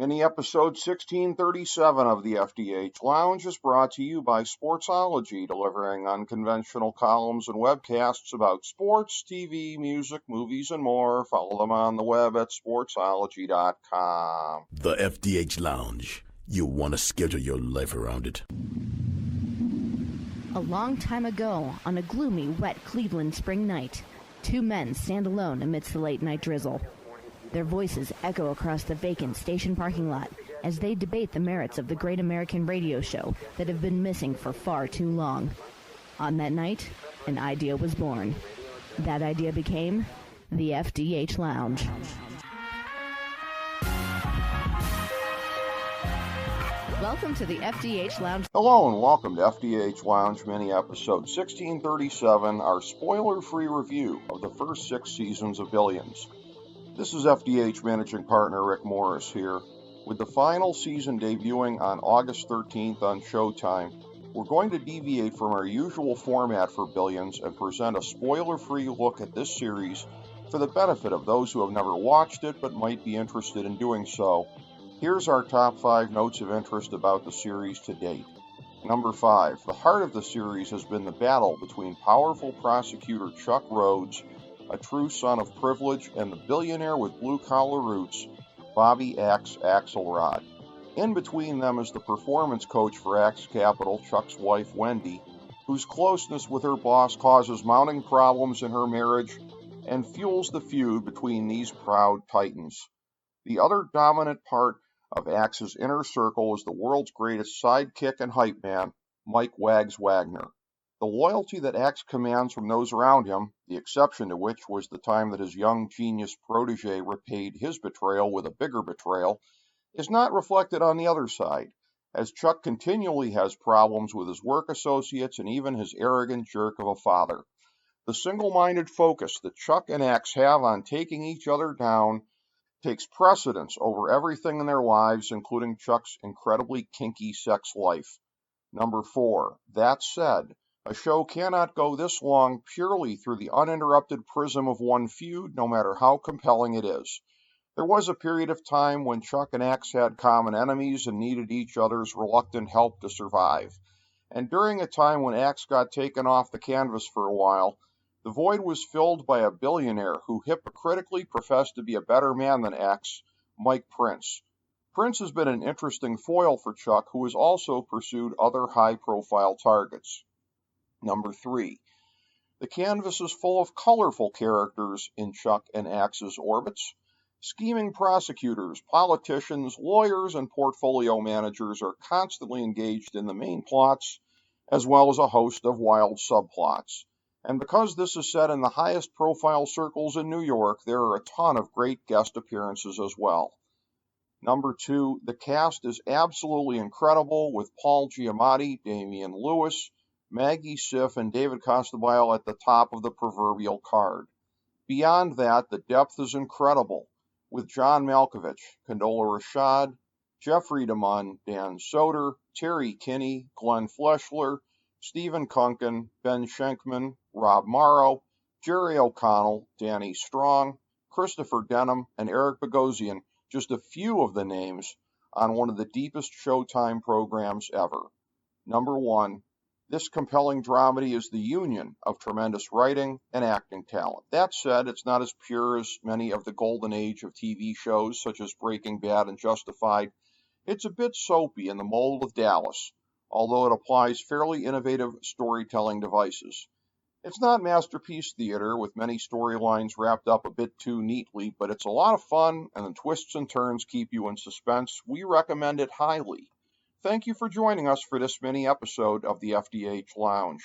Mini episode 1637 of the FDH Lounge is brought to you by Sportsology, delivering unconventional columns and webcasts about sports, TV, music, movies, and more. Follow them on the web at sportsology.com. The FDH Lounge. You want to schedule your life around it. A long time ago, on a gloomy, wet Cleveland spring night, two men stand alone amidst the late-night drizzle. Their voices echo across the vacant station parking lot as they debate the merits of the great American radio show that have been missing for far too long. On that night, an idea was born. That idea became the FDH Lounge. Welcome to the FDH Lounge. Hello and welcome to FDH Lounge mini episode 1637, our spoiler-free review of the first 6 seasons of Billions. This is FDH Managing Partner Rick Morris here. With the final season debuting on August 13th on Showtime, we're going to deviate from our usual format for Billions and present a spoiler-free look at this series for the benefit of those who have never watched it but might be interested in doing so. Here's our top 5 notes of interest about the series to date. Number 5. The heart of the series has been the battle between powerful prosecutor Chuck Rhodes, a true son of privilege, and the billionaire with blue-collar roots, Bobby Axe Axelrod. In between them is the performance coach for Axe Capital, Chuck's wife Wendy, whose closeness with her boss causes mounting problems in her marriage and fuels the feud between these proud titans. The other dominant part of Axe's inner circle is the world's greatest sidekick and hype man, Mike Wags Wagner. The loyalty that Axe commands from those around him, the exception to which was the time that his young genius protege repaid his betrayal with a bigger betrayal, is not reflected on the other side, as Chuck continually has problems with his work associates and even his arrogant jerk of a father. The single-minded focus that Chuck and Axe have on taking each other down takes precedence over everything in their lives, including Chuck's incredibly kinky sex life. Number 4. That said, a show cannot go this long purely through the uninterrupted prism of one feud, no matter how compelling it is. There was a period of time when Chuck and Axe had common enemies and needed each other's reluctant help to survive. And during a time when Axe got taken off the canvas for a while, the void was filled by a billionaire who hypocritically professed to be a better man than Axe, Mike Prince. Prince has been an interesting foil for Chuck, who has also pursued other high-profile targets. Number 3. The canvas is full of colorful characters in Chuck and Axe's orbits. Scheming prosecutors, politicians, lawyers, and portfolio managers are constantly engaged in the main plots, as well as a host of wild subplots. And because this is set in the highest profile circles in New York, there are a ton of great guest appearances as well. Number 2, the cast is absolutely incredible, with Paul Giamatti, Damian Lewis, Maggie Siff, and David Costabile at the top of the proverbial card. Beyond that, the depth is incredible, with John Malkovich, Condola Rashad, Jeffrey DeMunn, Dan Soder, Terry Kinney, Glenn Fleshler, Stephen Kunken, Ben Schenkman, Rob Morrow, Jerry O'Connell, Danny Strong, Christopher Denham, and Eric Bogosian, just a few of the names on one of the deepest Showtime programs ever. Number 1. This compelling dramedy is the union of tremendous writing and acting talent. That said, it's not as pure as many of the golden age of TV shows such as Breaking Bad and Justified. It's a bit soapy in the mold of Dallas, although it applies fairly innovative storytelling devices. It's not masterpiece theater with many storylines wrapped up a bit too neatly, but it's a lot of fun, and the twists and turns keep you in suspense. We recommend it highly. Thank you for joining us for this mini episode of the FDH Lounge.